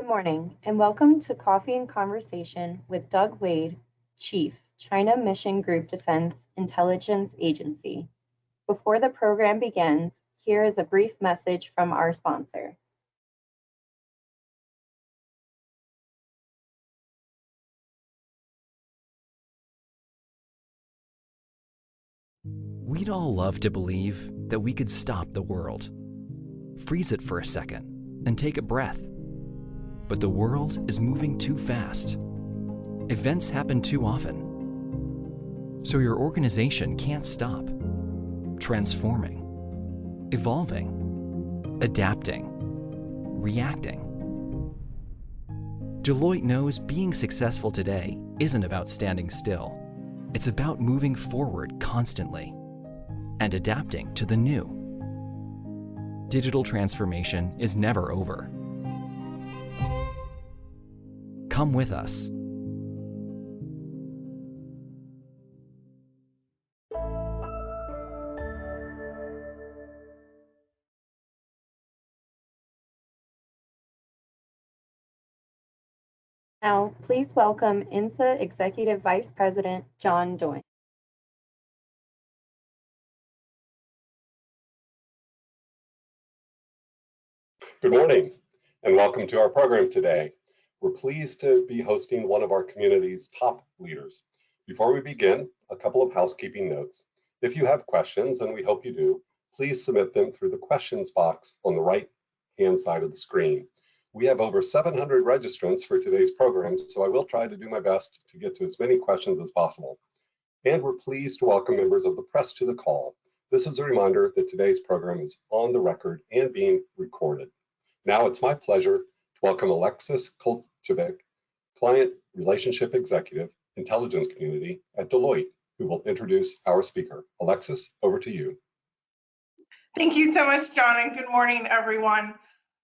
Good morning, and welcome to Coffee and Conversation with Doug Wade, Chief, China Mission Group Defense Intelligence Agency. Before the program begins, here is a brief message from our sponsor. We'd all love to believe that we could stop the world. Freeze it for a second and take a breath. But the world is moving too fast. Events happen too often. So your organization can't stop. Transforming, evolving, adapting, reacting. Deloitte knows being successful today isn't about standing still. It's about moving forward constantly and adapting to the new. Digital transformation is never over. Come with us. Now, please welcome INSA Executive Vice President, John Doyon. Good morning, and welcome to our program today. We're pleased to be hosting one of our community's top leaders. Before we begin, a couple of housekeeping notes. If you have questions, and we hope you do, please submit them through the questions box on the right-hand side of the screen. We have over 700 registrants for today's program, so I will try to do my best to get to as many questions as possible. And we're pleased to welcome members of the press to the call. This is a reminder that today's program is on the record and being recorded. Now it's my pleasure to welcome Alexis Kolchevik, Client Relationship Executive, Intelligence Community at Deloitte, who will introduce our speaker. Alexis, over to you. Thank you so much, John, and good morning, everyone.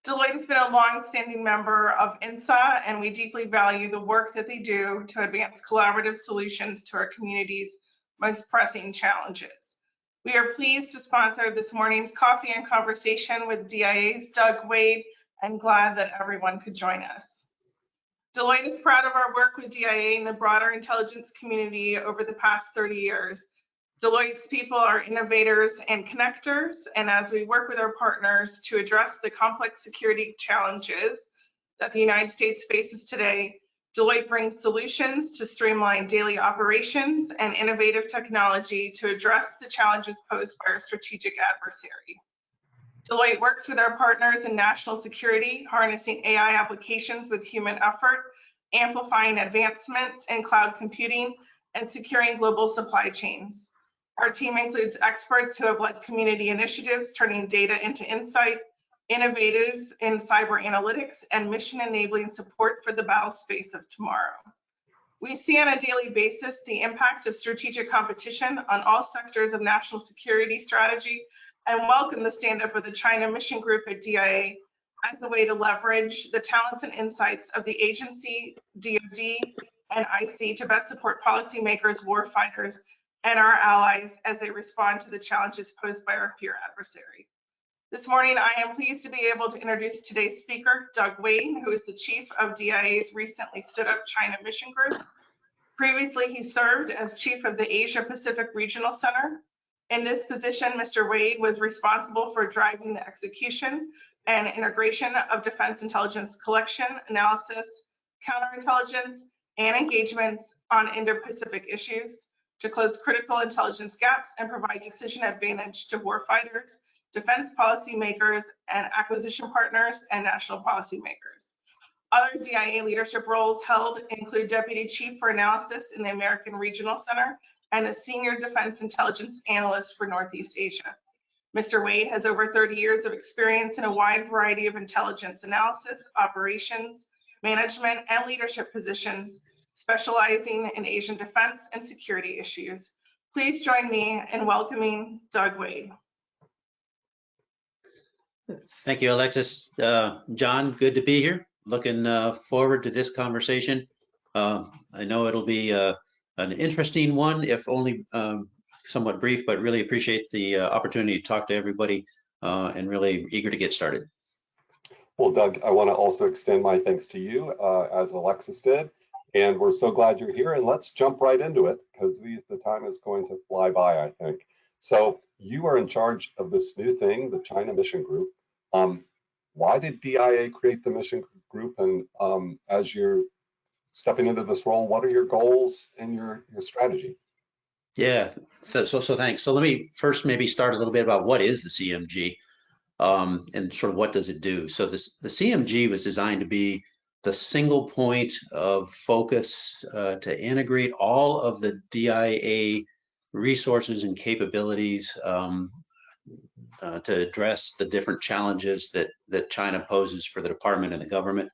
Deloitte has been a long-standing member of INSA, and we deeply value the work that they do to advance collaborative solutions to our community's most pressing challenges. We are pleased to sponsor this morning's Coffee and Conversation with DIA's Doug Wade, and glad that everyone could join us. Deloitte is proud of our work with DIA and the broader intelligence community over the past 30 years. Deloitte's people are innovators and connectors, and as we work with our partners to address the complex security challenges that the United States faces today, Deloitte brings solutions to streamline daily operations and innovative technology to address the challenges posed by our strategic adversary. Deloitte works with our partners in national security, harnessing AI applications with human effort, amplifying advancements in cloud computing, and securing global supply chains. Our team includes experts who have led community initiatives, turning data into insight, innovators in cyber analytics, and mission enabling support for the battle space of tomorrow. We see on a daily basis the impact of strategic competition on all sectors of national security strategy, and welcome the stand-up of the China Mission Group at DIA as a way to leverage the talents and insights of the agency, DoD, and IC to best support policymakers, warfighters, and our allies as they respond to the challenges posed by our peer adversary. This morning, I am pleased to be able to introduce today's speaker, Doug Wade, who is the chief of DIA's recently stood up China Mission Group. Previously, he served as chief of the Asia Pacific Regional Center. In this position, Mr. Wade was responsible for driving the execution and integration of defense intelligence collection, analysis, counterintelligence, and engagements on Indo-Pacific issues to close critical intelligence gaps and provide decision advantage to warfighters, defense policymakers, and acquisition partners and national policymakers. Other DIA leadership roles held include Deputy Chief for Analysis in the American Regional Center and the Senior Defense Intelligence Analyst for Northeast Asia. Mr. Wade has over 30 years of experience in a wide variety of intelligence analysis, operations, management, and leadership positions, specializing in Asian defense and security issues. Please join me in welcoming Doug Wade. Thank you, Alexis. John, good to be here. Looking forward to this conversation. I know it'll be an interesting one, if only somewhat brief, but really appreciate the opportunity to talk to everybody and really eager to get started. Well, Doug, I want to also extend my thanks to you, as Alexis did. And we're so glad you're here. And let's jump right into it because the time is going to fly by, I think. So you are in charge of this new thing, the China Mission Group. Why did DIA create the mission group? And as you're stepping into this role, what are your goals and your strategy? Yeah, so thanks. So let me first maybe start a little bit about what is the CMG, and sort of what does it do. So the CMG was designed to be the single point of focus to integrate all of the DIA resources and capabilities to address the different challenges that China poses for the department and the government,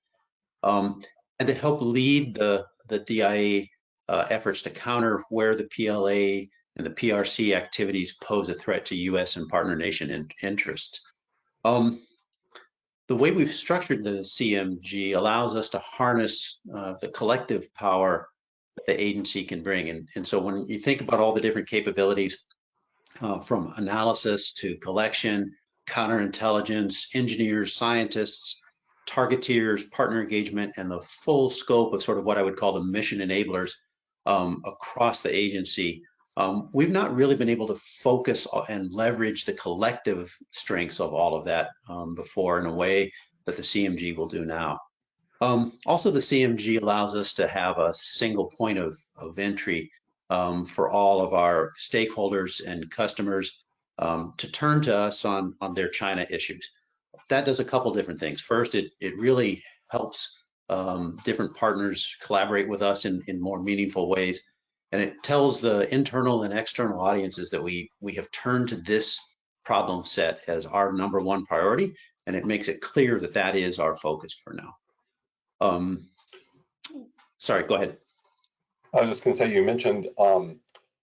and to help lead the DIA efforts to counter where the PLA and the PRC activities pose a threat to U.S. and partner nation interests. The way we've structured the CMG allows us to harness the collective power that the agency can bring. And so when you think about all the different capabilities, from analysis to collection, counterintelligence, engineers, scientists, targeteers, partner engagement, and the full scope of sort of what I would call the mission enablers across the agency, we've not really been able to focus and leverage the collective strengths of all of that before in a way that the CMG will do now. Also, the CMG allows us to have a single point of entry for all of our stakeholders and customers to turn to us on their China issues. That does a couple different things. First, it really helps different partners collaborate with us in more meaningful ways. And it tells the internal and external audiences that we have turned to this problem set as our #1 priority. And it makes it clear that that is our focus for now. Sorry, go ahead. I was just going to say, you mentioned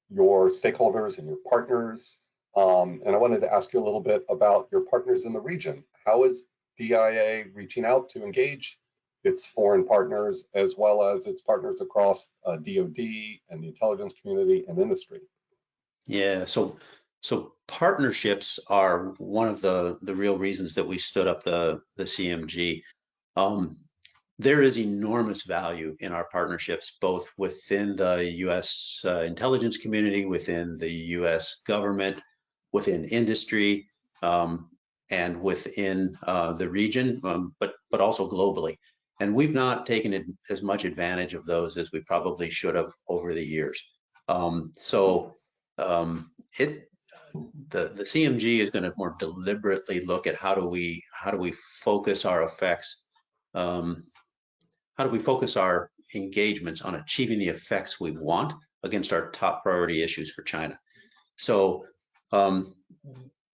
your stakeholders and your partners, and I wanted to ask you a little bit about your partners in the region. How is DIA reaching out to engage its foreign partners as well as its partners across DoD and the intelligence community and industry? Yeah, so partnerships are one of the real reasons that we stood up the CMG. There is enormous value in our partnerships, both within the U.S. Intelligence community, within the U.S. government, within industry, and within the region, but also globally. And we've not taken as much advantage of those as we probably should have over the years. The CMG is going to more deliberately look at how do we focus our effects. How do we focus our engagements on achieving the effects we want against our top priority issues for China? So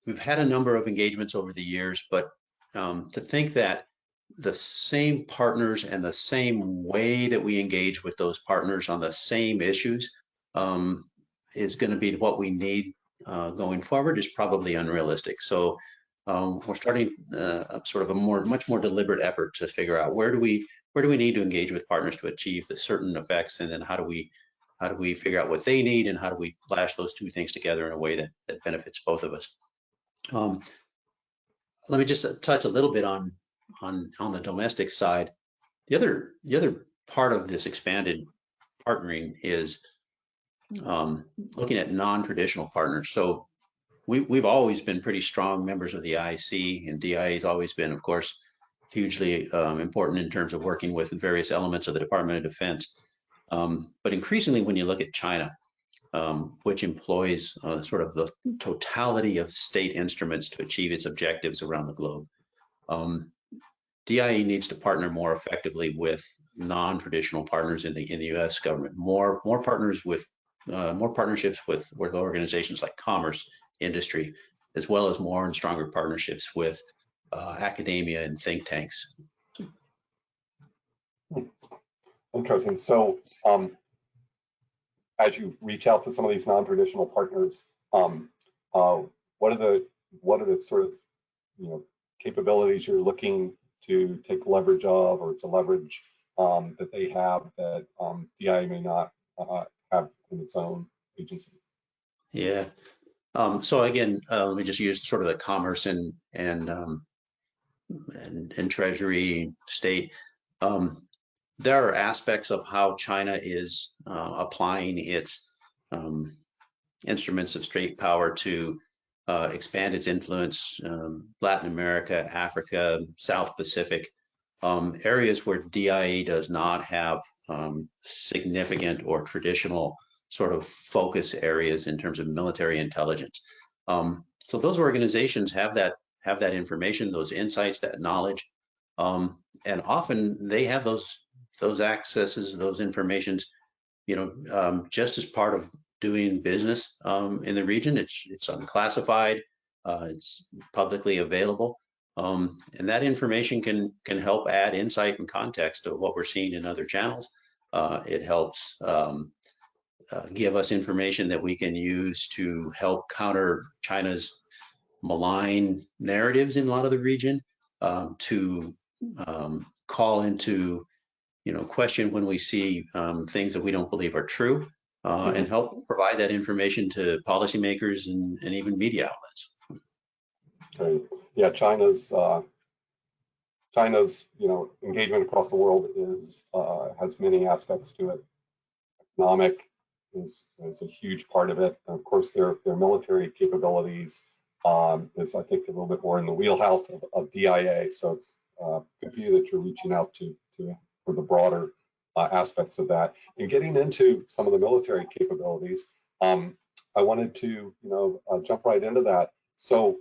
we've had a number of engagements over the years, but to think that the same partners and the same way that we engage with those partners on the same issues is going to be what we need going forward is probably unrealistic. So we're starting sort of a much more deliberate effort to figure out where do we need to engage with partners to achieve the certain effects, and then how do we figure out what they need, and how do we flash those two things together in a way that benefits both of us. Let me just touch a little bit on the domestic side. The other part of this expanded partnering is looking at non-traditional partners. So we've always been pretty strong members of the IC, and DIA has always been, of course, hugely important in terms of working with various elements of the Department of Defense. But increasingly, when you look at China, which employs sort of the totality of state instruments to achieve its objectives around the globe, DIA needs to partner more effectively with non-traditional partners in the U.S. government. More partnerships with organizations like commerce, industry, as well as more and stronger partnerships with academia and think tanks. Interesting. So as you reach out to some of these non-traditional partners, what are the sort of capabilities you're looking to take leverage of, or to leverage that they have that DIA may not have in its own agency? Yeah. So again, let me just use sort of the commerce and and Treasury, State. There are aspects of how China is applying its instruments of straight power to expand its influence, Latin America, Africa, South Pacific, areas where DIA does not have significant or traditional sort of focus areas in terms of military intelligence. So those organizations have that information, those insights, that knowledge, and often they have those accesses, those informations, just as part of doing business in the region. It's unclassified, it's publicly available, and that information can help add insight and context to what we're seeing in other channels. It helps give us information that we can use to help counter China's malign narratives in a lot of the region, to call into question when we see things that we don't believe are true, and help provide that information to policymakers and even media outlets. Okay. Yeah, China's engagement across the world has many aspects to it. Economic is a huge part of it, and of course their military capabilities is, I think, a little bit more in the wheelhouse of DIA. So it's good for you that you're reaching out for the broader aspects of that. And getting into some of the military capabilities, I wanted to jump right into that. So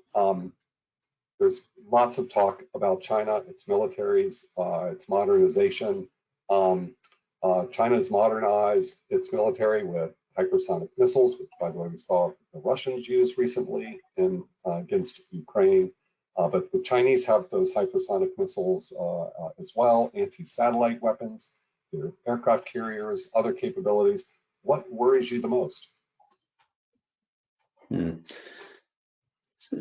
there's lots of talk about China, its militaries, its modernization. China has modernized its military with hypersonic missiles, which, by the way, we saw the Russians use recently against Ukraine. But the Chinese have those hypersonic missiles as well, anti-satellite weapons, their aircraft carriers, other capabilities. What worries you the most?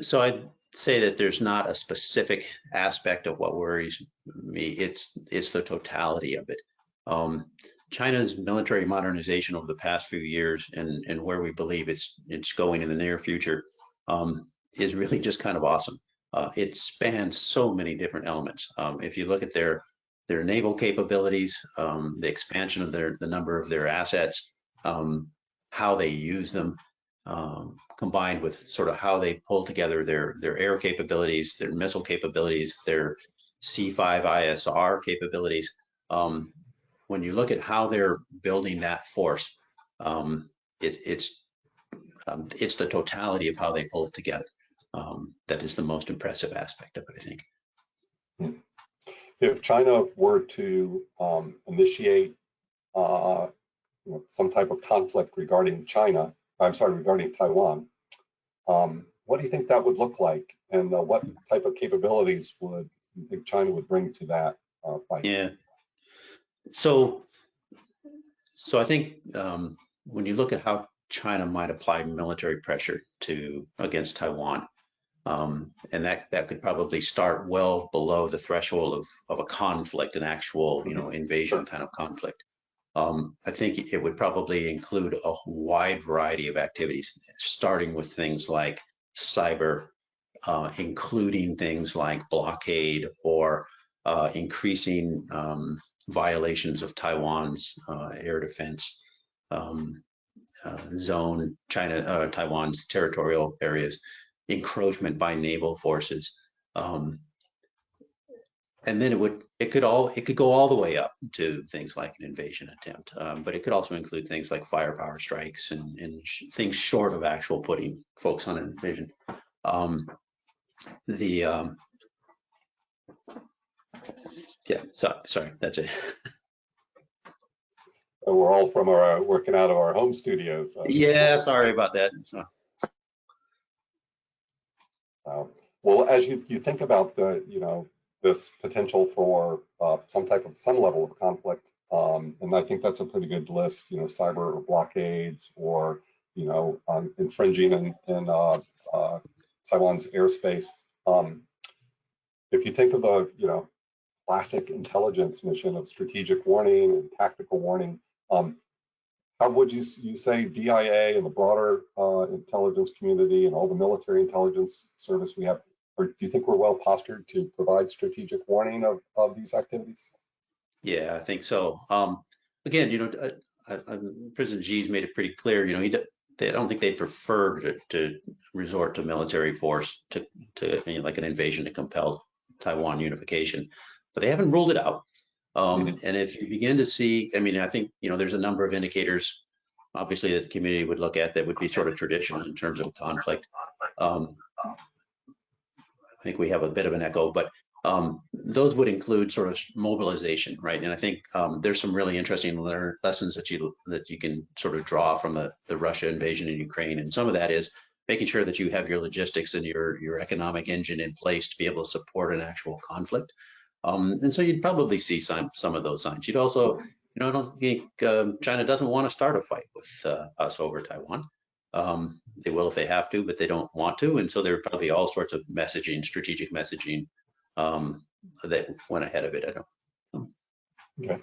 So I'd say that there's not a specific aspect of what worries me. It's the totality of it. China's military modernization over the past few years, and where we believe it's going in the near future, is really just kind of awesome. It spans so many different elements. If you look at their naval capabilities, the expansion of the number of their assets, how they use them, combined with sort of how they pull together their air capabilities, their missile capabilities, their C5 ISR capabilities. When you look at how they're building that force, it's the totality of how they pull it together that is the most impressive aspect of it, I think. If China were to initiate some type of conflict regarding regarding Taiwan, what do you think that would look like, and what type of capabilities would you think China would bring to that fight? Yeah. So I think when you look at how China might apply military pressure against Taiwan, and that could probably start well below the threshold of a conflict, an actual invasion kind of conflict. I think it would probably include a wide variety of activities, starting with things like cyber, including things like blockade or increasing violations of Taiwan's air defense zone, Taiwan's territorial areas, encroachment by naval forces, and then it could go all the way up to things like an invasion attempt, but it could also include things like firepower strikes and things short of actual putting folks on an invasion. Sorry, that's it. We're all from working out of our home studios. Yeah, sorry about that. Well, as you think about this potential for some level of conflict, and I think that's a pretty good list. Cyber or blockades, or infringing in Taiwan's airspace. If you think of the classic intelligence mission of strategic warning and tactical warning, how would you say DIA and the broader intelligence community and all the military intelligence service we have or do you think we're well postured to provide strategic warning of these activities? Yeah, I think so. Again, President Xi's made it pretty clear. I don't think they prefer to resort to military force to like an invasion to compel Taiwan unification, but they haven't ruled it out. And if you begin to see, I think there's a number of indicators, obviously, that the community would look at that would be sort of traditional in terms of conflict. I think we have a bit of an echo, but those would include sort of mobilization, right? And I think there's some really interesting lessons that you can sort of draw from the Russia invasion in Ukraine, and some of that is making sure that you have your logistics and your economic engine in place to be able to support an actual conflict. And so you'd probably see some of those signs. You'd also, I don't think China doesn't want to start a fight with us over Taiwan. They will if they have to, but they don't want to. And so there are probably all sorts of messaging, strategic messaging that went ahead of it. I don't. Okay.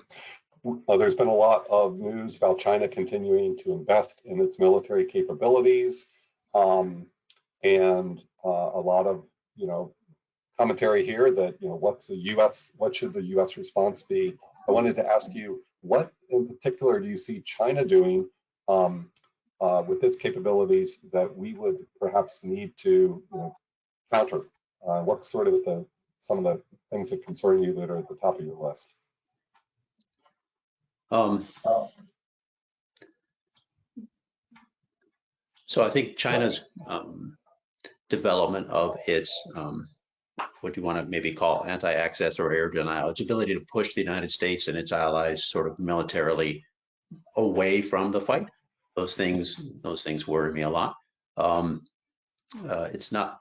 There's been a lot of news about China continuing to invest in its military capabilities, and a lot of commentary here that what should the U.S. response be? I wanted to ask you, what in particular do you see China doing with its capabilities that we would perhaps need to counter? What's sort of some of the things that concern you that are at the top of your list? So I think China's development of its what you want to maybe call anti-access or air denial, its ability to push the United States and its allies sort of militarily away from the fight. Those things worry me a lot. It's not,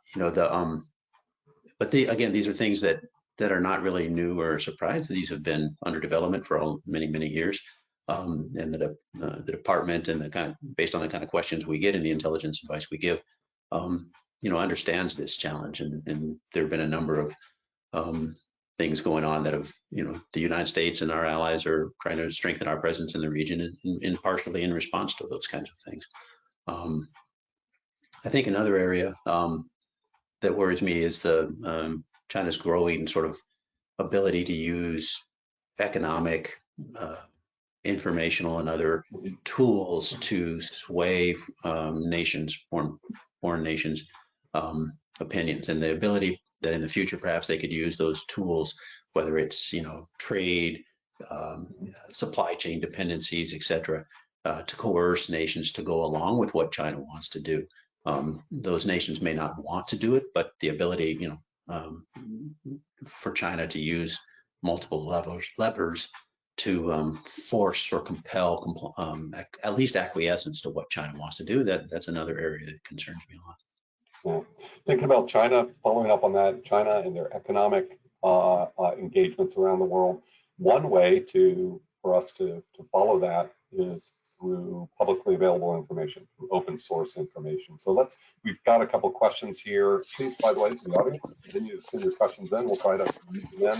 but again, these are things that are not really new or a surprise. These have been under development for many, many years. And the department and based on the kind of questions we get and the intelligence advice we give, understands this challenge. And there have been a number of things going on that have, the United States and our allies are trying to strengthen our presence in the region and partially in response to those kinds of things. I think another area that worries me is China's growing sort of ability to use economic, informational, and other tools to sway nations, foreign nations' opinions, and the ability that in the future perhaps they could use those tools, whether it's trade, supply chain dependencies, etc., to coerce nations to go along with what China wants to do. Those nations may not want to do it, but the ability, for China to use multiple levers to force or compel at least acquiescence to what China wants to do, that's another area that concerns me a lot. Yeah. Thinking about China, following up on that, China and their economic engagements around the world, one way for us to follow that is through publicly available information, through open source information. So we've got a couple questions here. Please, by the way, to the audience, continue to send your questions in. We'll try to read them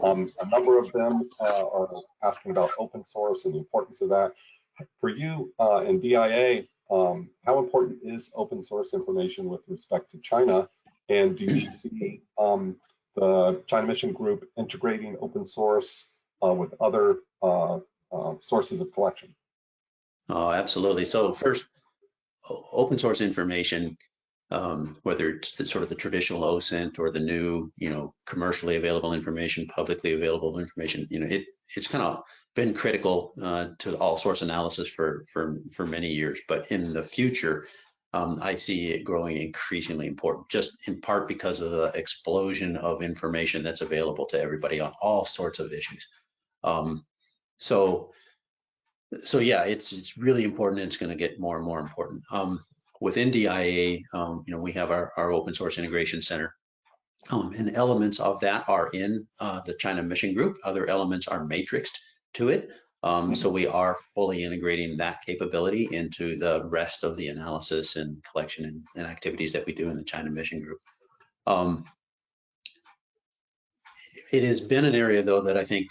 in. A number of them are asking about open source and the importance of that. For you in DIA, how important is open source information with respect to China? And do you see the China Mission Group integrating open source with other sources of collection? Oh, absolutely. So first, open source information, whether it's sort of the traditional OSINT or the new, commercially available information, publicly available information, it's kind of been critical to all source analysis for many years. But in the future, I see it growing increasingly important, just in part because of the explosion of information that's available to everybody on all sorts of issues. So yeah, it's really important, and it's going to get more and more important. Within DIA, we have our open source integration center, and elements of that are in the China Mission Group. Other elements are matrixed to it. So we are fully integrating that capability into the rest of the analysis and collection and activities that we do in the China Mission Group. It has been an area, though, that I think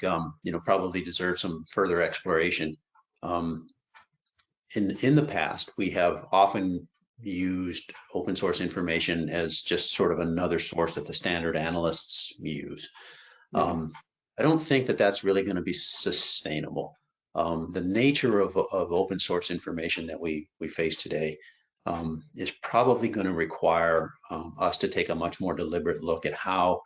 probably deserves some further exploration. In the past, we have often used open source information as just sort of another source that the standard analysts use. I don't think that that's really going to be sustainable. The nature of open source information that we face today is probably going to require us to take a much more deliberate look at how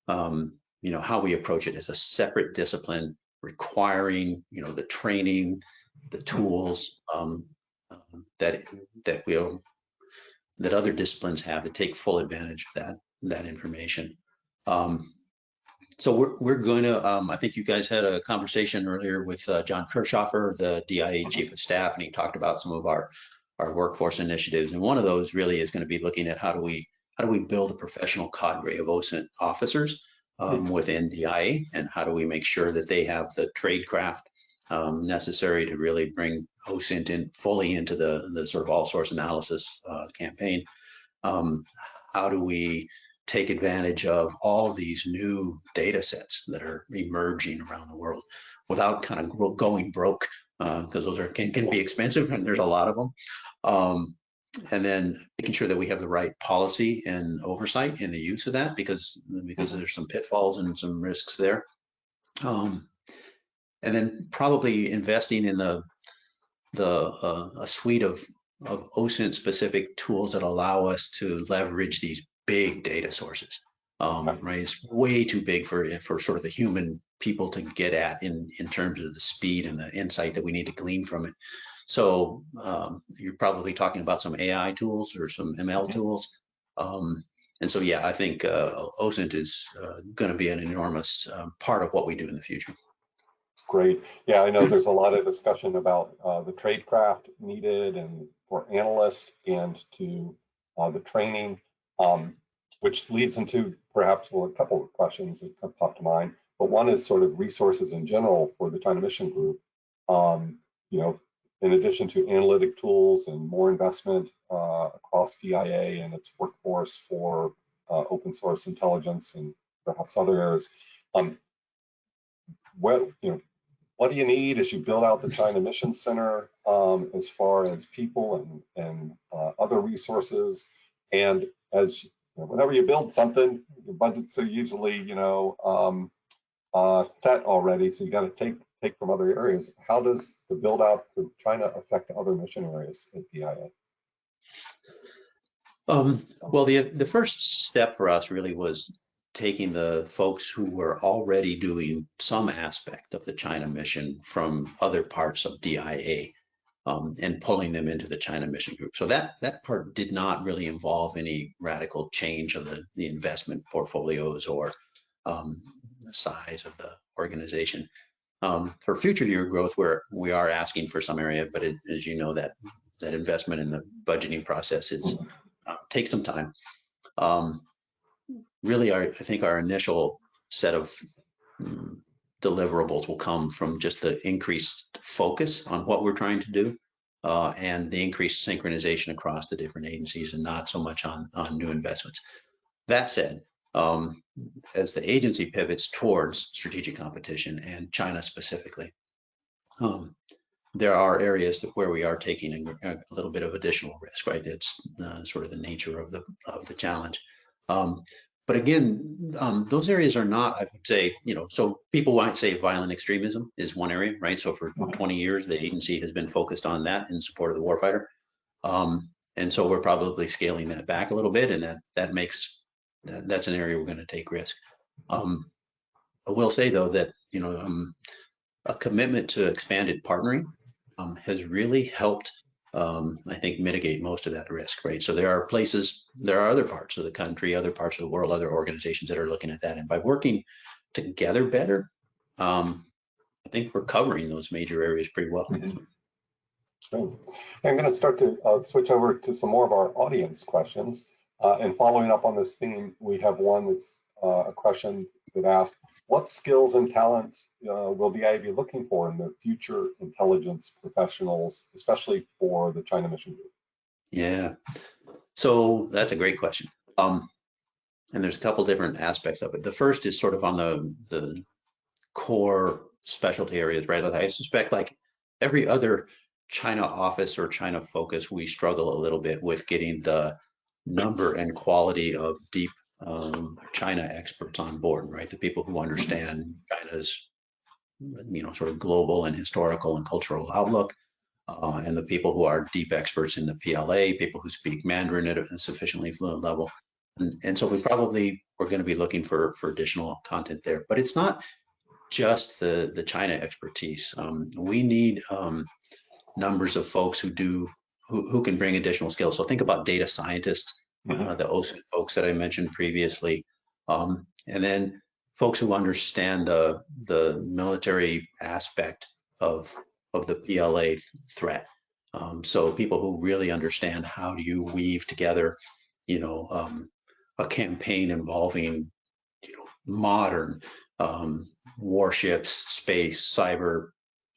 how we approach it as a separate discipline, requiring the training, the tools that other disciplines have to take full advantage of that information. So we're going to, I think you guys had a conversation earlier with John Kirchhoffer, the DIA Chief of Staff, and he talked about some of our workforce initiatives. And one of those really is going to be looking at how do we build a professional cadre of OSINT officers within DIA, and how do we make sure that they have the tradecraft necessary to really bring OSINT in fully into the sort of all source analysis campaign. How do we take advantage of all these new data sets that are emerging around the world without kind of going broke, because those can be expensive, and there's a lot of them. And then making sure that we have the right policy and oversight in the use of that, because there's some pitfalls and some risks there. And then probably investing in a suite of OSINT specific tools that allow us to leverage these big data sources. Right, it's way too big for sort of the human people to get at in terms of the speed and the insight that we need to glean from it. So you're probably talking about some AI tools or some ML tools. And so, yeah, I think OSINT is going to be an enormous part of what we do in the future. Great. Yeah, I know there's a lot of discussion about the tradecraft needed and for analysts and to the training, which leads into perhaps a couple of questions that have popped to mind. But one is sort of resources in general for the China Mission Group. In addition to analytic tools and more investment across DIA and its workforce for open source intelligence and perhaps other areas, what do you need as you build out the China Mission Center as far as people and other resources? And as whenever you build something, your budgets are usually set already, so you got to take from other areas. How does the build out for China affect other mission areas at DIA? Well, the first step for us really was taking the folks who were already doing some aspect of the China mission from other parts of DIA and pulling them into the China Mission Group. So that part did not really involve any radical change of the investment portfolios or the size of the organization. For future year growth, we are asking for some area, but as you know, that investment in the budgeting process takes some time. Really, I think our initial set of deliverables will come from just the increased focus on what we're trying to do and the increased synchronization across the different agencies, and not so much on new investments. That said, as the agency pivots towards strategic competition and China specifically, there are areas where we are taking a little bit of additional risk, right? It's sort of the nature of the challenge. But again, those areas are not, I would say, so people might say violent extremism is one area, right? So for 20 years, the agency has been focused on that in support of the warfighter. And so we're probably scaling that back a little bit, and that's an area we're going to take risk. I will say, though, that a commitment to expanded partnering has really helped, I think, mitigate most of that risk, right? So there are other parts of the country, other parts of the world, other organizations that are looking at that. And by working together better, I think we're covering those major areas pretty well. Great. I'm going to start to switch over to some more of our audience questions. And following up on this theme, we have one that's a question that asked, what skills and talents will DIA be looking for in the future intelligence professionals, especially for the China Mission Group? Yeah, so that's a great question. And there's a couple different aspects of it. The first is sort of on the core specialty areas, right? I suspect like every other China office or China focus, we struggle a little bit with getting the number and quality of deep China experts on board, right? The people who understand China's, sort of global and historical and cultural outlook, and the people who are deep experts in the PLA, people who speak Mandarin at a sufficiently fluent level. And so we're going to be looking for additional content there, but it's not just the China expertise. We need numbers of folks who can bring additional skills. So think about data scientists, the OSINT folks that I mentioned previously, and then folks who understand the military aspect of the PLA threat. So people who really understand how do you weave together, a campaign involving, modern warships, space, cyber,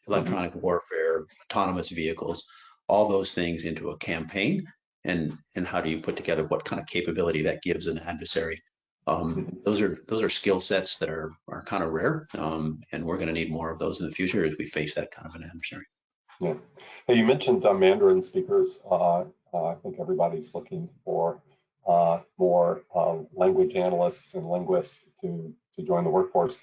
electronic warfare, autonomous vehicles, all those things into a campaign, and how do you put together what kind of capability that gives an adversary. Those are skill sets that are kind of rare, and we're going to need more of those in the future as we face that kind of an adversary. Yeah. Hey, you mentioned Mandarin speakers. I think everybody's looking for more language analysts and linguists to join the workforce.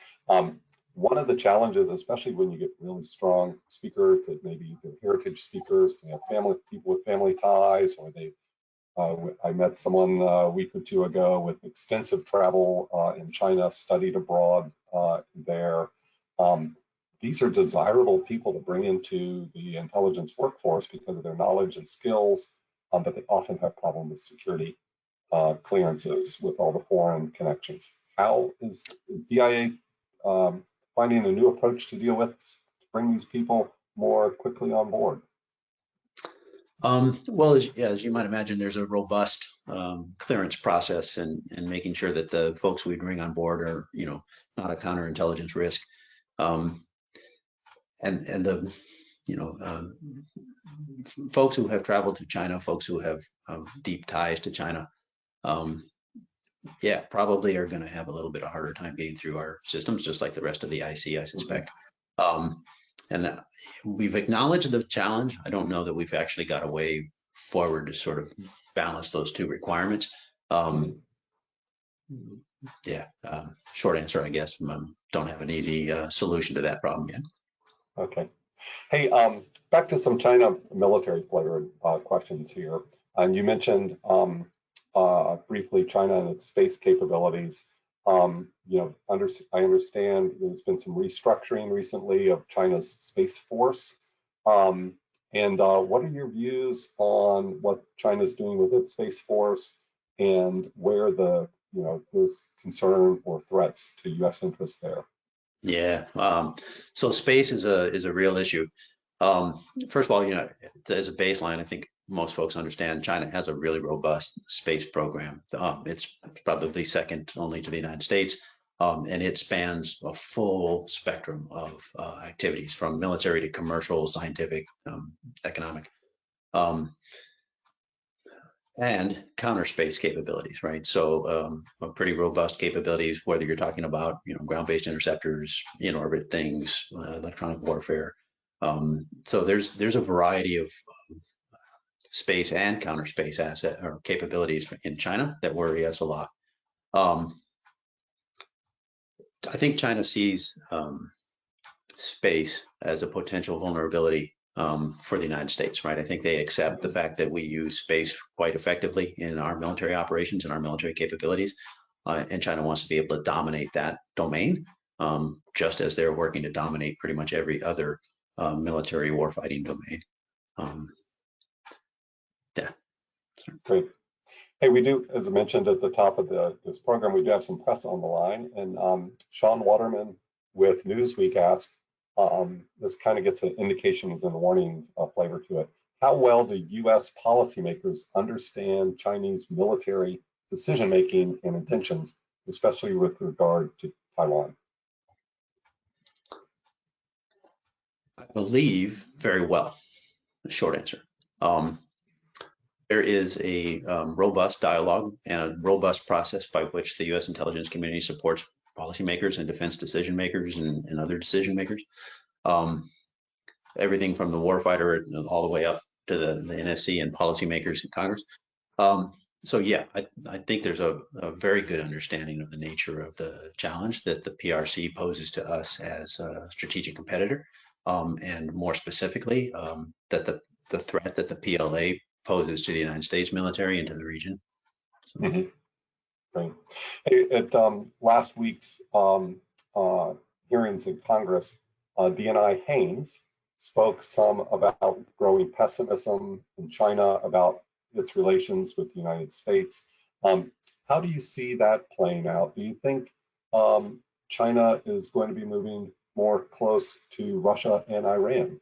One of the challenges, especially when you get really strong speakers that maybe they're heritage speakers, they have people with family ties, or I met someone a week or two ago with extensive travel in China, studied abroad there. These are desirable people to bring into the intelligence workforce because of their knowledge and skills, but they often have problems with security clearances with all the foreign connections. How is DIA finding a new approach to deal with, to bring these people more quickly on board? Well, as you might imagine, there's a robust clearance process, and making sure that the folks we bring on board are, not a counterintelligence risk. And the, folks who have traveled to China, folks who have deep ties to China, probably are going to have a little bit of harder time getting through our systems, just like the rest of the IC, I suspect. And we've acknowledged the challenge. I don't know that we've actually got a way forward to sort of balance those two requirements. Short answer, I guess. Don't have an easy solution to that problem yet. Okay. Hey, back to some China military flavored questions here. And you mentioned briefly China and its space capabilities. I understand there's been some restructuring recently of China's Space Force. And what are your views on what China's doing with its Space Force, and where there's concern or threats to U.S. interests there? Yeah, so space is a real issue. First of all, as a baseline, I think most folks understand China has a really robust space program. It's probably second only to the United States, and it spans a full spectrum of activities, from military to commercial, scientific, economic, and counter space capabilities, right? So pretty robust capabilities, whether you're talking about ground-based interceptors, in orbit things, electronic warfare. So there's a variety of space and counter space asset or capabilities in China that worry us a lot. I think China sees space as a potential vulnerability for the United States, right? I think they accept the fact that we use space quite effectively in our military operations and our military capabilities, and China wants to be able to dominate that domain, just as they're working to dominate pretty much every other military warfighting domain. Great. Hey, we do, as I mentioned at the top of this program, we do have some press on the line, and Sean Waterman with Newsweek asked, this kind of gets an indications and warning flavor to it. How well do U.S. policymakers understand Chinese military decision-making and intentions, especially with regard to Taiwan? I believe very well, the short answer. There is a robust dialogue and a robust process by which the U.S. intelligence community supports policymakers and defense decision makers and other decision makers. everything from the warfighter all the way up to the NSC and policymakers in Congress. So yeah, I think there's a very good understanding of the nature of the challenge that the PRC poses to us as a strategic competitor, and more specifically, that the threat that the PLA poses to the United States military and to the region. So. Mm-hmm. Right. Hey, at last week's hearings in Congress, D&I Haynes spoke some about growing pessimism in China about its relations with the United States. How do you see that playing out? Do you think China is going to be moving more close to Russia and Iran?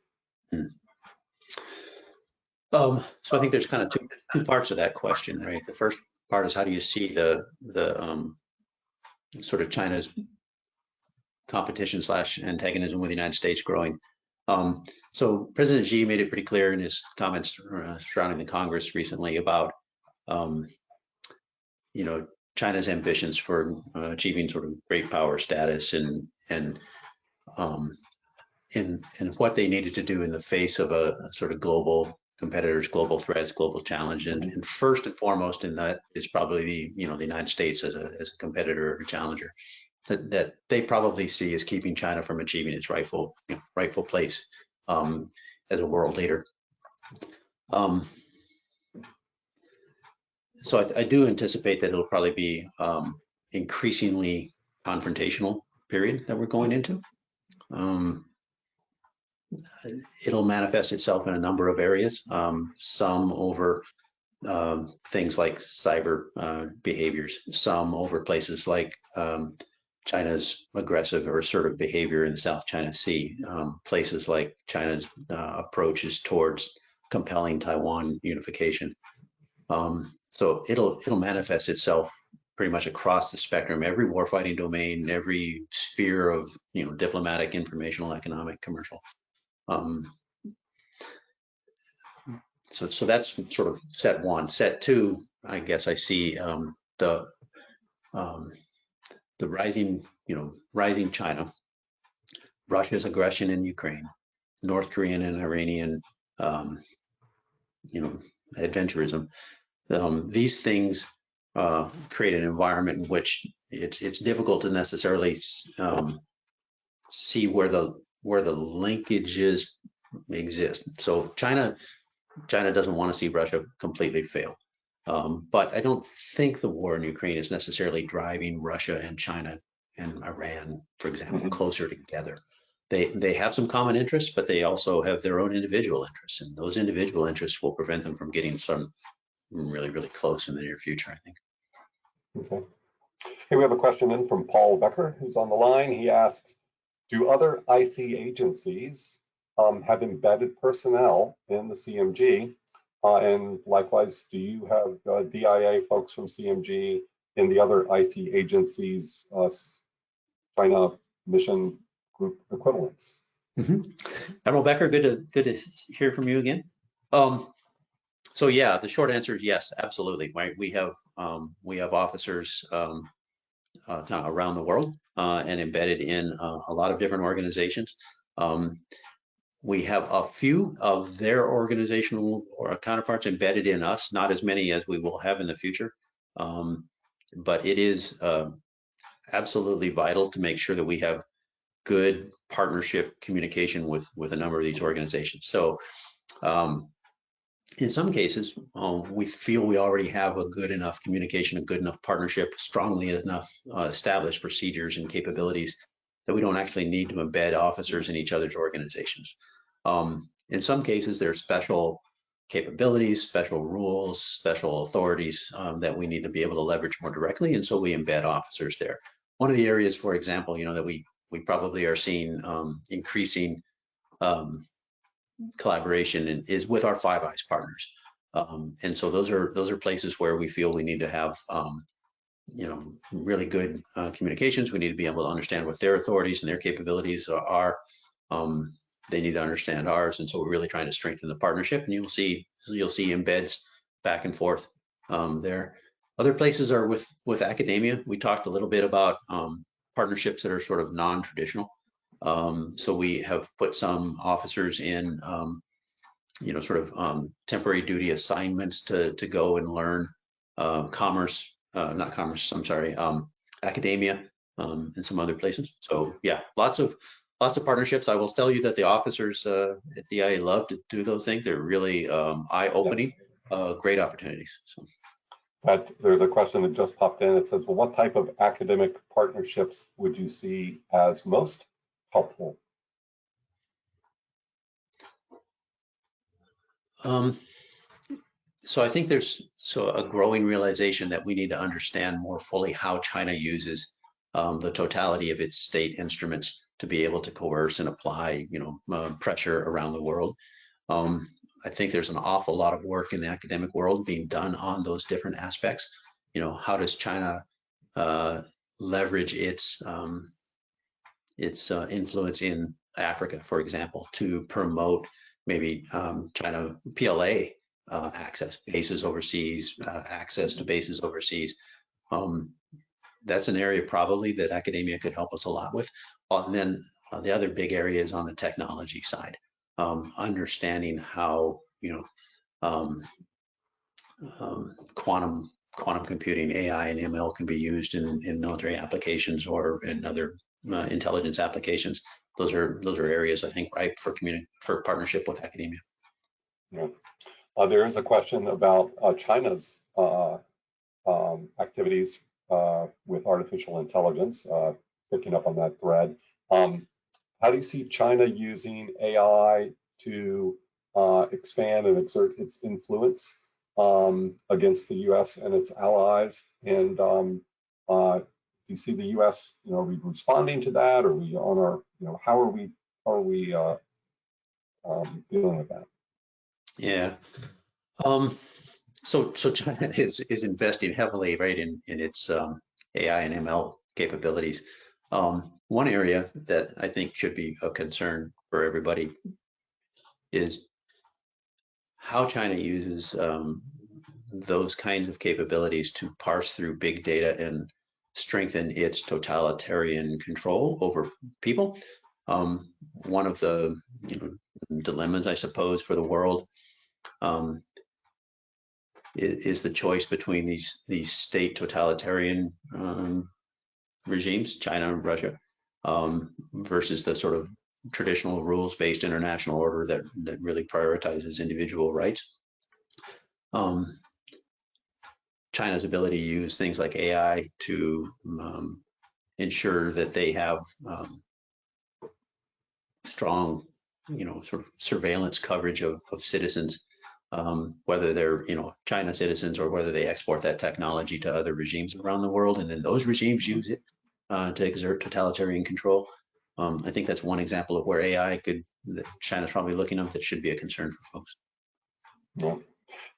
So I think there's kind of two parts of that question, right? The first part is, how do you see the sort of China's competition / antagonism with the United States growing? So President Xi made it pretty clear in his comments surrounding the Congress recently about, China's ambitions for achieving sort of great power status and what they needed to do in the face of a sort of global competitors, global threats, global challenge, and first and foremost in that is probably the United States as a competitor or challenger that they probably see as keeping China from achieving its rightful place as a world leader. So I do anticipate that it'll probably be increasingly confrontational period that we're going into. It'll manifest itself in a number of areas, some over things like cyber behaviors, some over places like China's aggressive or assertive behavior in the South China Sea, places like China's approaches towards compelling Taiwan unification. So it'll manifest itself pretty much across the spectrum, every warfighting domain, every sphere of diplomatic, informational, economic, commercial. So that's sort of set one. Set two, I guess I see the rising China, Russia's aggression in Ukraine, North Korean and Iranian adventurism. These things create an environment in which it's difficult to necessarily see where the linkages exist. So China doesn't want to see Russia completely fail. But I don't think the war in Ukraine is necessarily driving Russia and China and Iran, for example, closer together. They have some common interests, but they also have their own individual interests, and those individual interests will prevent them from getting some really, really close in the near future, I think. Okay. Hey, we have a question in from Paul Becker, who's on the line. He asks, do other IC agencies have embedded personnel in the CMG? And likewise, do you have DIA folks from CMG in the other IC agencies, China Mission Group equivalents? Admiral Becker, good to hear from you again. So yeah, the short answer is yes, absolutely. Right, we have officers kind of around the world and embedded in a lot of different organizations. We have a few of their organizational counterparts embedded in us, not as many as we will have in the future. But it is absolutely vital to make sure that we have good partnership communication with a number of these organizations. So in some cases, we feel we already have a good enough communication, a good enough partnership, strongly enough established procedures and capabilities that we don't actually need to embed officers in each other's organizations. In some cases, there are special capabilities, special rules, special authorities that we need to be able to leverage more directly, and so we embed officers there. One of the areas, for example, that we probably are seeing increasing collaboration is with our Five Eyes partners, and so those are places where we feel we need to have really good communications. We need to be able to understand what their authorities and their capabilities are. They need to understand ours, and so we're really trying to strengthen the partnership. And you'll see embeds back and forth there. Other places are with academia. We talked a little bit about partnerships that are sort of non-traditional. So we have put some officers in, temporary duty assignments to go and learn academia, and some other places. So yeah, lots of partnerships. I will tell you that the officers at DIA love to do those things. They're really eye-opening, great opportunities. So. There's a question that just popped in. It says, well, what type of academic partnerships would you see as most helpful? So I think there's a growing realization that we need to understand more fully how China uses the totality of its state instruments to be able to coerce and apply, pressure around the world. I think there's an awful lot of work in the academic world being done on those different aspects. How does China leverage its influence in Africa, for example, to promote maybe China PLA access, bases overseas, access to bases overseas. That's an area probably that academia could help us a lot with. And then the other big area is on the technology side, understanding how quantum computing, AI and ML can be used in military applications or in other intelligence applications. Those are areas I think ripe for partnership with academia. Yeah. There is a question about China's activities with artificial intelligence, picking up on that thread. How do you see China using AI to expand and exert its influence against the U.S. and its allies? And do you see the U.S. Are we responding to that? Are we on our, how are we dealing with that? Yeah. So China is investing heavily, right, in its AI and ML capabilities. One area that I think should be a concern for everybody is how China uses those kinds of capabilities to parse through big data and strengthen its totalitarian control over people. One of the dilemmas, I suppose, for the world is the choice between these state totalitarian regimes, China and Russia, versus the sort of traditional rules-based international order that really prioritizes individual rights. China's ability to use things like AI to ensure that they have strong, sort of surveillance coverage of citizens, whether they're, China citizens or whether they export that technology to other regimes around the world, and then those regimes use it to exert totalitarian control. I think that's one example of where AI that China's probably looking at that should be a concern for folks. Yeah.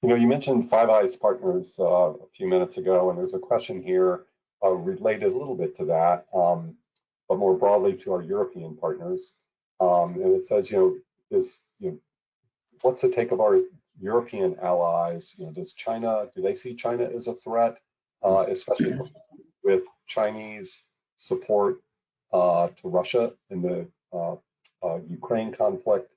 You mentioned Five Eyes Partners a few minutes ago, and there's a question here related a little bit to that, but more broadly to our European partners. And it says, what's the take of our European allies? Do they see China as a threat, especially with Chinese support to Russia in the Ukraine conflict?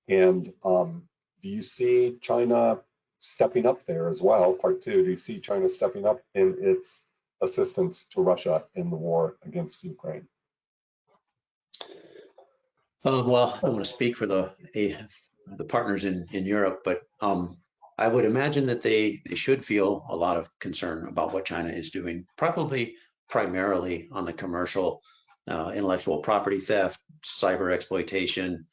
And do you see China stepping up there as well? Part two, do you see China stepping up in its assistance to Russia in the war against Ukraine? Well, I don't want to speak for the partners in Europe, but I would imagine that they should feel a lot of concern about what China is doing, probably primarily on the commercial intellectual property theft, cyber exploitation.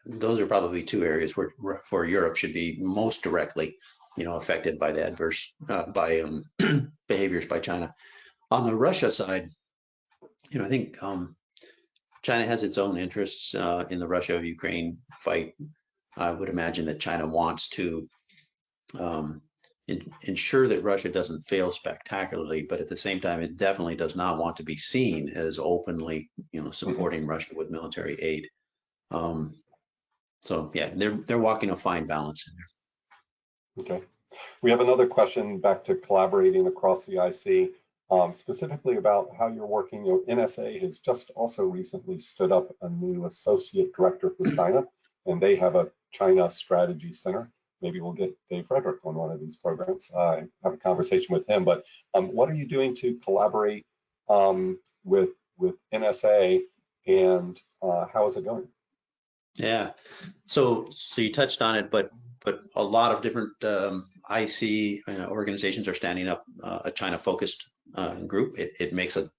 Those are probably two areas where Europe should be most directly, affected by the adverse behaviors by China. On the Russia side, I think China has its own interests in the Russia-Ukraine fight. I would imagine that China wants to ensure that Russia doesn't fail spectacularly, but at the same time, it definitely does not want to be seen as openly, supporting Russia with military aid. So yeah, they're walking a fine balance in there. Okay. We have another question back to collaborating across the IC. specifically about how you're working. NSA has just also recently stood up a new associate director for China, and they have a China Strategy Center. Maybe we'll get Dave Frederick on one of these programs. Have a conversation with him. But what are you doing to collaborate with NSA, and how is it going? Yeah, so you touched on it, but a lot of different IC organizations are standing up a China-focused group. It makes a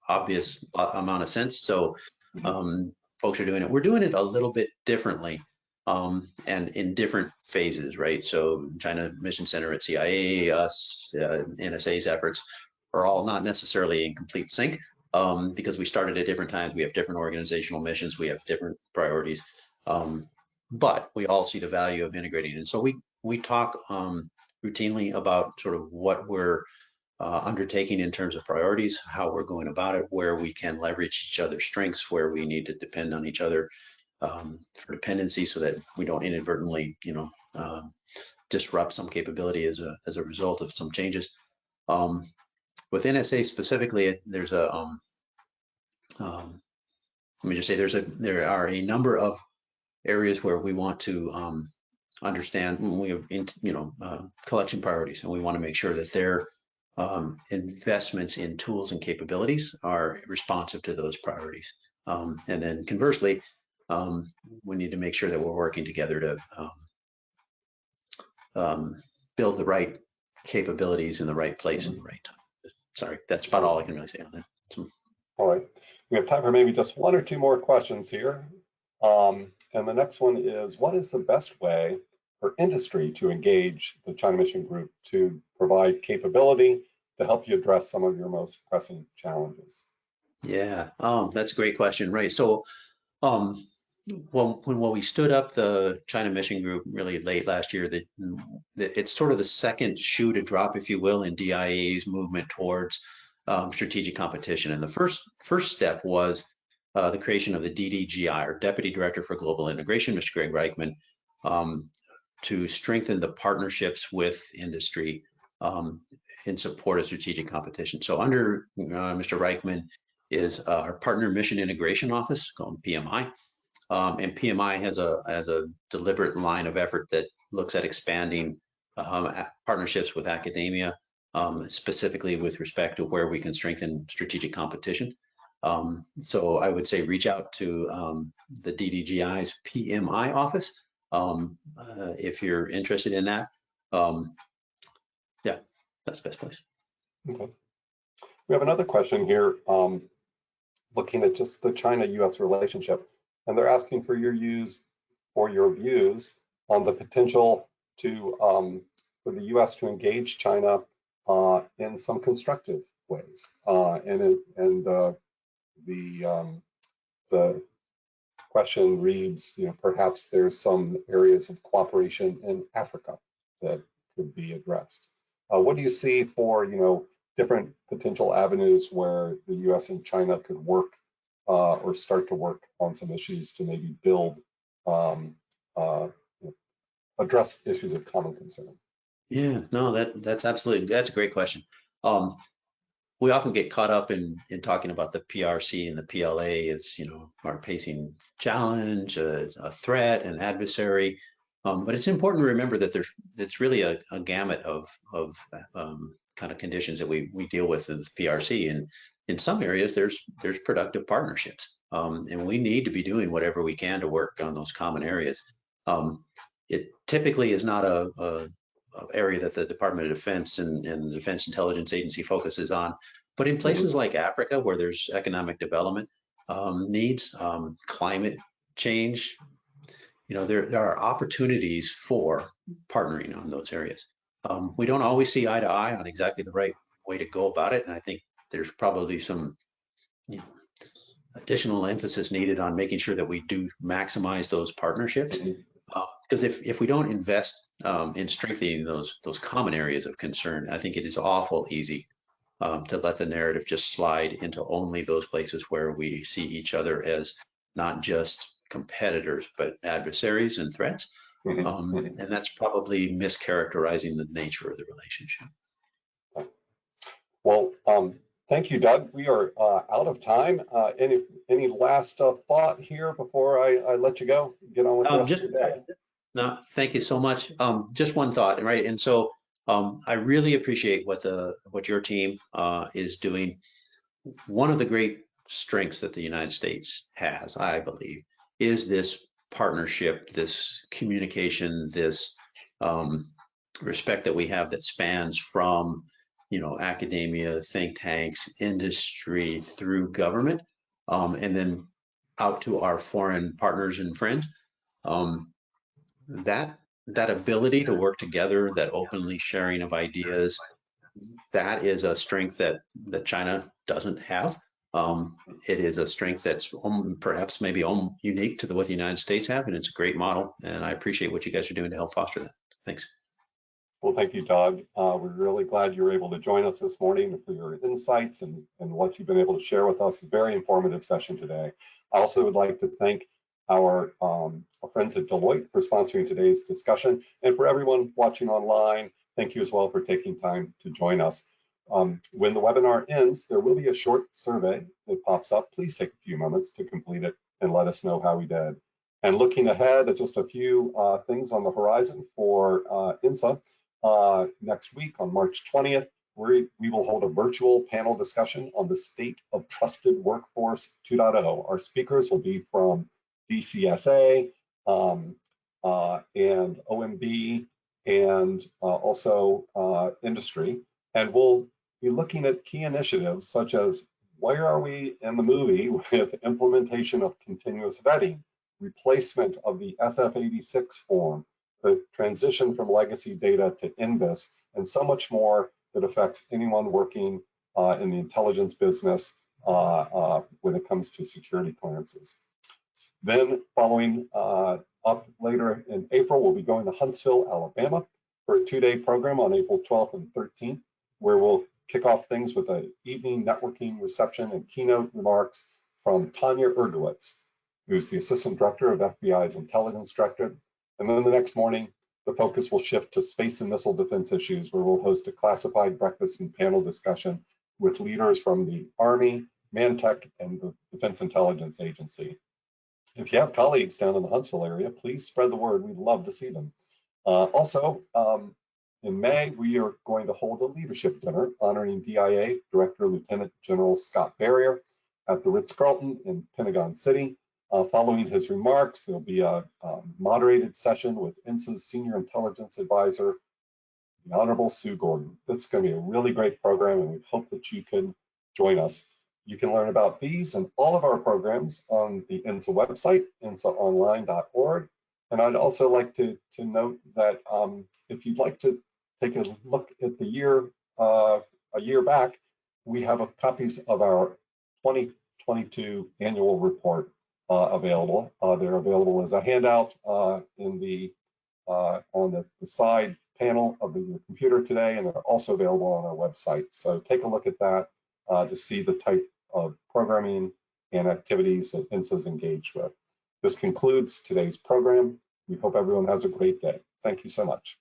obvious amount of sense. So folks are doing it. We're doing it a little bit differently, and in different phases, right? So China Mission Center at CIA, us, NSA's efforts are all not necessarily in complete sync. Because we started at different times, we have different organizational missions, we have different priorities, but we all see the value of integrating. And so we talk routinely about sort of what we're undertaking in terms of priorities, how we're going about it, where we can leverage each other's strengths, where we need to depend on each other for dependency, so that we don't inadvertently, disrupt some capability as a result of some changes. With NSA specifically, there's a let me just say there are a number of areas where we want to understand when we have collection priorities, and we want to make sure that their investments in tools and capabilities are responsive to those priorities. And then conversely, we need to make sure that we're working together to build the right capabilities in the right place in the right time. Sorry, that's about all I can really say on that. All right, we have time for maybe just one or two more questions here. And the next one is, what is the best way for industry to engage the China Mission Group to provide capability to help you address some of your most pressing challenges? Yeah, that's a great question, right? So when we stood up the China Mission Group really late last year, it's sort of the second shoe to drop, if you will, in DIA's movement towards strategic competition. And the first step was the creation of the DDGI, or Deputy Director for Global Integration, Mr. Greg Reichman, to strengthen the partnerships with industry in support of strategic competition. So under Mr. Reichman is our Partner Mission Integration Office, called PMI. And PMI has a deliberate line of effort that looks at expanding partnerships with academia, specifically with respect to where we can strengthen strategic competition. So I would say reach out to the DDGI's PMI office if you're interested in that. Yeah, that's the best place. Okay. We have another question here, looking at just the China-US relationship, and they're asking for your views on the potential to for the US to engage China in some constructive ways. And the question reads, perhaps there's some areas of cooperation in Africa that could be addressed. What do you see for, different potential avenues where the US and China could work or start to work on some issues to maybe build, address issues of common concern? Yeah, no, that's a great question. We often get caught up in talking about the PRC and the PLA as, our pacing challenge, a threat, an adversary. But it's important to remember that it's really a gamut of kind of conditions that we deal with in the PRC. And in some areas, there's productive partnerships. And we need to be doing whatever we can to work on those common areas. It typically is not a area that the Department of Defense and the Defense Intelligence Agency focuses on, but in places like Africa, where there's economic development needs, climate change, there are opportunities for partnering on those areas. We don't always see eye to eye on exactly the right way to go about it, and I think there's probably some additional emphasis needed on making sure that we do maximize those partnerships. Because if we don't invest in strengthening those common areas of concern, I think it is awful easy to let the narrative just slide into only those places where we see each other as not just competitors, but adversaries and threats. And that's probably mischaracterizing the nature of the relationship. Well, thank you, Doug. We are out of time. Any last thought here before I let you go? Get on with the rest of your day. No, thank you so much. Just one thought, right? And so I really appreciate what your team is doing. One of the great strengths that the United States has, I believe, is this partnership, this communication, this respect that we have that spans from, academia, think tanks, industry, through government, and then out to our foreign partners and friends. That ability to work together, that openly sharing of ideas, that is a strength that China doesn't have. It is a strength that's perhaps maybe unique to what the United States have, and it's a great model. And I appreciate what you guys are doing to help foster that. Thanks. Well, thank you, Doug. We're really glad you were able to join us this morning for your insights and what you've been able to share with us. A very informative session today. I also would like to thank our friends at Deloitte for sponsoring today's discussion. And for everyone watching online, thank you as well for taking time to join us. When the webinar ends, there will be a short survey that pops up. Please take a few moments to complete it and let us know how we did. And looking ahead at just a few things on the horizon for INSA, next week on March 20th, we will hold a virtual panel discussion on the state of trusted workforce 2.0. Our speakers will be from DCSA and OMB and also industry. And we'll be looking at key initiatives such as where are we in the movie with implementation of continuous vetting, replacement of the SF86 form, the transition from legacy data to INVIS, and so much more that affects anyone working in the intelligence business when it comes to security clearances. Then following up later in April, we'll be going to Huntsville, Alabama for a 2-day program on April 12th and 13th, where we'll kick off things with an evening networking reception and keynote remarks from Tanya Ergowitz, who's the Assistant Director of FBI's Intelligence Directorate. And then the next morning, the focus will shift to space and missile defense issues, where we'll host a classified breakfast and panel discussion with leaders from the Army, Mantech, and the Defense Intelligence Agency. If you have colleagues down in the Huntsville area, please spread the word. We'd love to see them. Also, in May, we are going to hold a leadership dinner honoring DIA Director Lieutenant General Scott Barrier at the Ritz-Carlton in Pentagon City. Following his remarks, there'll be a moderated session with INSA's Senior Intelligence Advisor, the Honorable Sue Gordon. That's going to be a really great program, and we hope that you can join us. You can learn about these and all of our programs on the INSA website, insaonline.org. And I'd also like to note that if you'd like to take a look at the year, a year back, we have copies of our 2022 annual report available. They're available as a handout in the on the side panel of your computer today, and they're also available on our website. So take a look at that to see the type of programming and activities that INSA is engaged with. This concludes today's program. We hope everyone has a great day. Thank you so much.